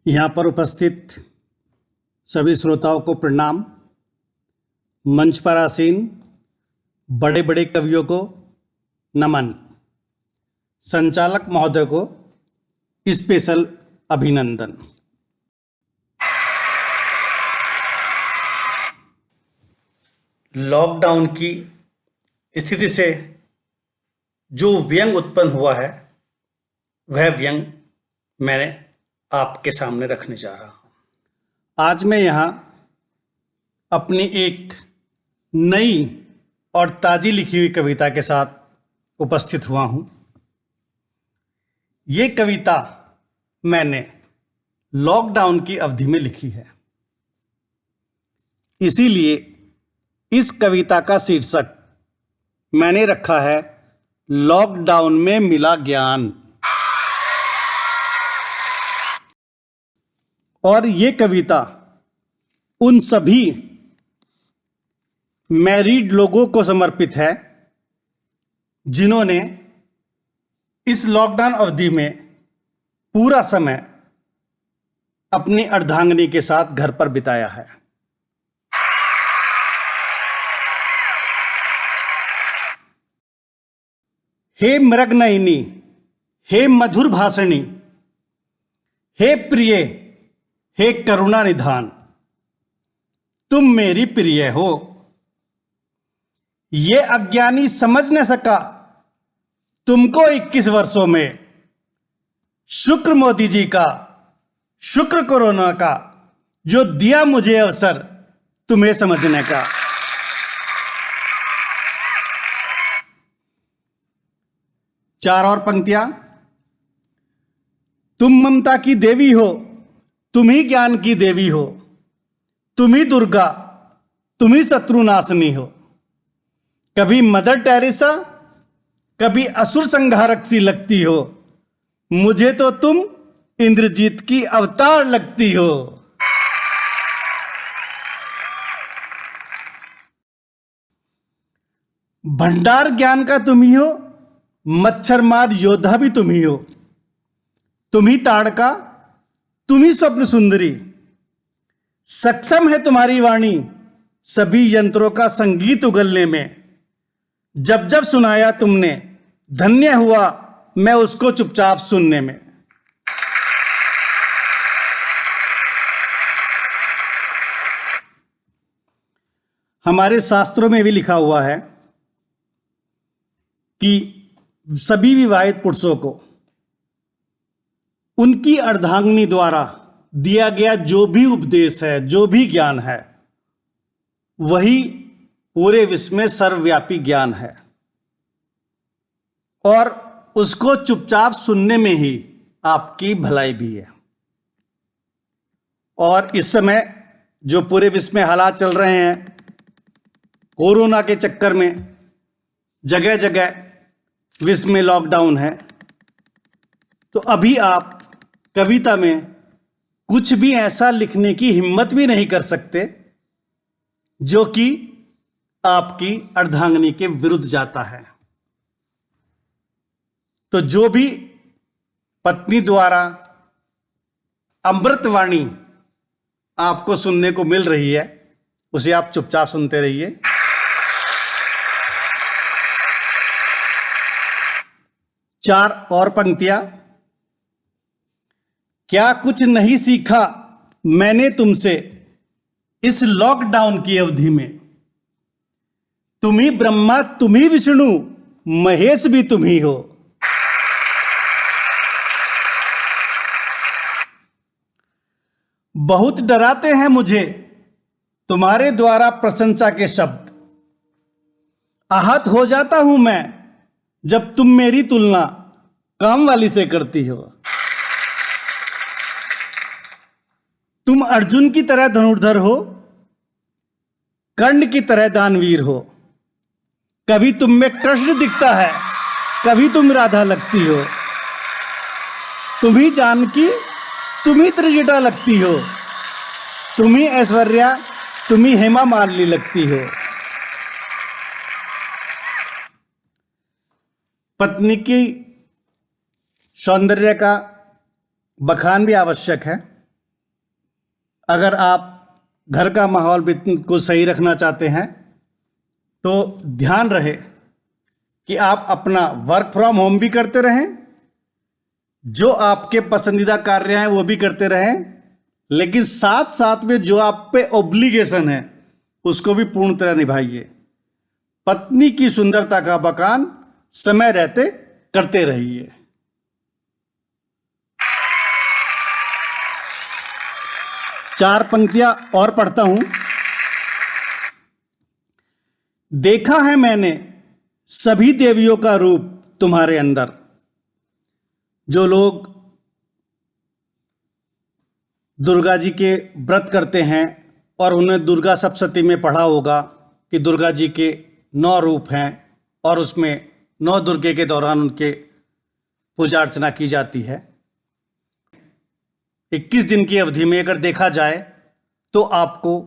यहाँ पर उपस्थित सभी श्रोताओं को प्रणाम। मंच पर आसीन बड़े बड़े कवियों को नमन। संचालक महोदय को स्पेशल अभिनंदन। लॉकडाउन की स्थिति से जो व्यंग उत्पन्न हुआ है वह व्यंग मैंने आपके सामने रखने जा रहा हूं। आज मैं यहाँ अपनी एक नई और ताजी लिखी हुई कविता के साथ उपस्थित हुआ हूँ। ये कविता मैंने लॉकडाउन की अवधि में लिखी है, इसीलिए इस कविता का शीर्षक मैंने रखा है लॉकडाउन में मिला ज्ञान। और ये कविता उन सभी मैरिड लोगों को समर्पित है जिन्होंने इस लॉकडाउन अवधि में पूरा समय अपनी अर्धांगिनी के साथ घर पर बिताया है। हे मृगनयनी, हे मधुर भाषिणी, हे प्रिय, हे करुणा निधान, तुम मेरी प्रिय हो। ये अज्ञानी समझ न सका तुमको 21 वर्षों में। शुक्र मोदी जी का, शुक्र कोरोना का, जो दिया मुझे अवसर तुम्हें समझने का। चार और पंक्तियां। तुम ममता की देवी हो, तुम ही ज्ञान की देवी हो, तुम ही दुर्गा, तुम ही शत्रुनाशिनी हो। कभी मदर टेरेसा, कभी असुर संहारक सी लगती हो, मुझे तो तुम इंद्रजीत की अवतार लगती हो। भंडार ज्ञान का तुम ही हो, मच्छर मार योद्धा भी तुम ही हो। तुम ही ताड़का, तुम ही स्वप्न सुंदरी, सक्षम है तुम्हारी वाणी सभी यंत्रों का संगीत उगलने में। जब जब सुनाया तुमने, धन्य हुआ मैं उसको चुपचाप सुनने में। हमारे शास्त्रों में भी लिखा हुआ है कि सभी विवाहित पुरुषों को उनकी अर्धांगिनी द्वारा दिया गया जो भी उपदेश है, जो भी ज्ञान है, वही पूरे विश्व में सर्वव्यापी ज्ञान है। और उसको चुपचाप सुनने में ही आपकी भलाई भी है। और इस समय जो पूरे विश्व में हालात चल रहे हैं, कोरोना के चक्कर में जगह जगह विश्व में लॉकडाउन है, तो अभी आप कविता में कुछ भी ऐसा लिखने की हिम्मत भी नहीं कर सकते जो कि आपकी अर्धांगिनी के विरुद्ध जाता है। तो जो भी पत्नी द्वारा अमृतवाणी आपको सुनने को मिल रही है, उसे आप चुपचाप सुनते रहिए। चार और पंक्तियां। क्या कुछ नहीं सीखा मैंने तुमसे इस लॉकडाउन की अवधि में। तुम ही ब्रह्मा, तुम ही विष्णु, महेश भी तुम ही हो। बहुत डराते हैं मुझे तुम्हारे द्वारा प्रशंसा के शब्द। आहत हो जाता हूं मैं जब तुम मेरी तुलना काम वाली से करती हो। तुम अर्जुन की तरह धनुर्धर हो, कर्ण की तरह दानवीर हो। कभी तुम में कृष्ण दिखता है, कभी तुम राधा लगती हो। तुम ही जानकी, तुम ही त्रिजटा लगती हो। तुम ही ऐश्वर्या, तुम ही हेमा मालिनी लगती हो। पत्नी की सौंदर्य का बखान भी आवश्यक है। अगर आप घर का माहौल को सही रखना चाहते हैं तो ध्यान रहे कि आप अपना वर्क फ्रॉम होम भी करते रहें, जो आपके पसंदीदा कार्य हैं वो भी करते रहें, लेकिन साथ साथ में जो आप पे ऑब्लिगेशन है उसको भी पूर्ण तरह निभाइए। पत्नी की सुंदरता का बखान समय रहते करते रहिए। चार पंक्तियां और पढ़ता हूं। देखा है मैंने सभी देवियों का रूप तुम्हारे अंदर। जो लोग दुर्गा जी के व्रत करते हैं और उन्हें दुर्गा सप्तशती में पढ़ा होगा कि दुर्गा जी के 9 रूप हैं और उसमें 9 दुर्गे के दौरान उनके पूजा अर्चना की जाती है। 21 दिन की अवधि में अगर देखा जाए तो आपको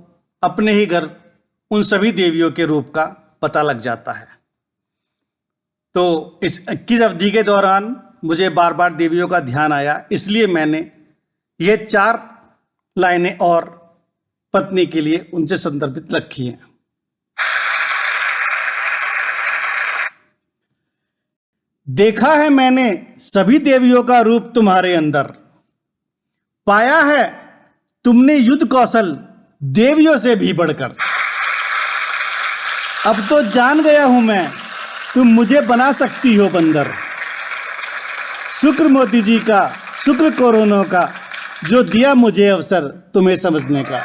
अपने ही घर उन सभी देवियों के रूप का पता लग जाता है। तो इस 21 अवधि के दौरान मुझे बार बार देवियों का ध्यान आया, इसलिए मैंने ये 4 लाइनें और पत्नी के लिए उनसे संदर्भित रखी हैं। देखा है मैंने सभी देवियों का रूप तुम्हारे अंदर। पाया है तुमने युद्ध कौशल देवियों से भी बढ़कर। अब तो जान गया हूं मैं तुम मुझे बना सकती हो बंदर। शुक्र मोदी जी का, शुक्र कोरोना का, जो दिया मुझे अवसर तुम्हें समझने का।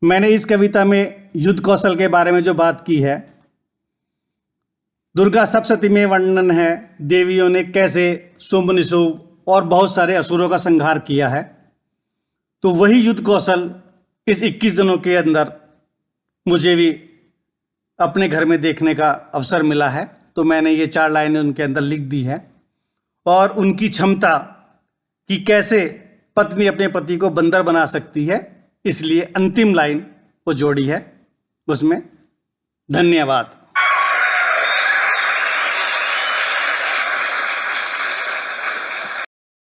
मैंने इस कविता में युद्ध कौशल के बारे में जो बात की है, दुर्गा सप्तशती में वर्णन है देवियों ने कैसे शुंभ निशुंभ और बहुत सारे असुरों का संहार किया है। तो वही युद्ध कौशल इस 21 दिनों के अंदर मुझे भी अपने घर में देखने का अवसर मिला है। तो मैंने ये 4 लाइनें उनके अंदर लिख दी हैं और उनकी क्षमता कि कैसे पत्नी अपने पति को बंदर बना सकती है, इसलिए अंतिम लाइन वो जोड़ी है उसमें। धन्यवाद।